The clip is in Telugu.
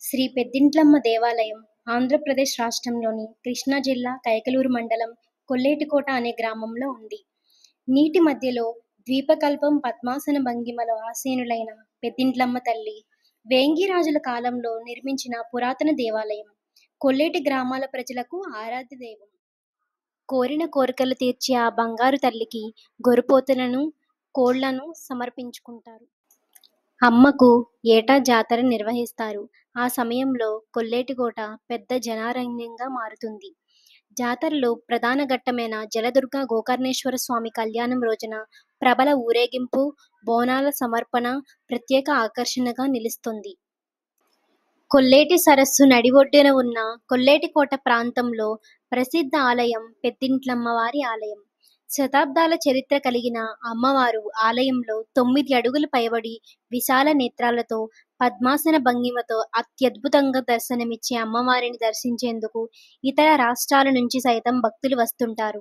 శ్రీ పెద్దింట్లమ్మ దేవాలయం ఆంధ్రప్రదేశ్ రాష్ట్రంలోని కృష్ణా జిల్లా కైకలూరు మండలం కొల్లేటికోట అనే గ్రామంలో ఉంది. నీటి మధ్యలో ద్వీపకల్పం పద్మాసన భంగిమలో ఆసీనులైన పెద్దింట్లమ్మ తల్లి వేంగిరాజుల కాలంలో నిర్మించిన పురాతన దేవాలయం. కొల్లేటి గ్రామాల ప్రజలకు ఆరాధ్య దైవం. కోరిన కోరికలు తీర్చే ఆ బంగారు తల్లికి గొర్రెపోతులను, కోళ్లను సమర్పించుకుంటారు. అమ్మకు ఏటా జాతర నిర్వహిస్తారు. ఆ సమయంలో కొల్లేటికోట పెద్ద జనారణ్యంగా మారుతుంది. జాతరలో ప్రధాన ఘట్టమైన జలదుర్గ గోకర్ణేశ్వర స్వామి కళ్యాణం రోజున ప్రబల ఊరేగింపు, బోనాల సమర్పణ ప్రత్యేక ఆకర్షణగా నిలుస్తుంది. కొల్లేటి సరస్సు నడి ఒడ్డున ఉన్న కొల్లేటికోట ప్రాంతంలో ప్రసిద్ధ ఆలయం పెద్దింట్లమ్మవారి ఆలయం. శతాబ్దాల చరిత్ర కలిగిన అమ్మవారు ఆలయంలో 9 అడుగుల పైబడి విశాల నేత్రాలతో పద్మాసన భంగిమతో అత్యద్భుతంగా దర్శనమిచ్చే అమ్మవారిని దర్శించేందుకు ఇతర రాష్ట్రాల నుంచి సైతం భక్తులు వస్తుంటారు.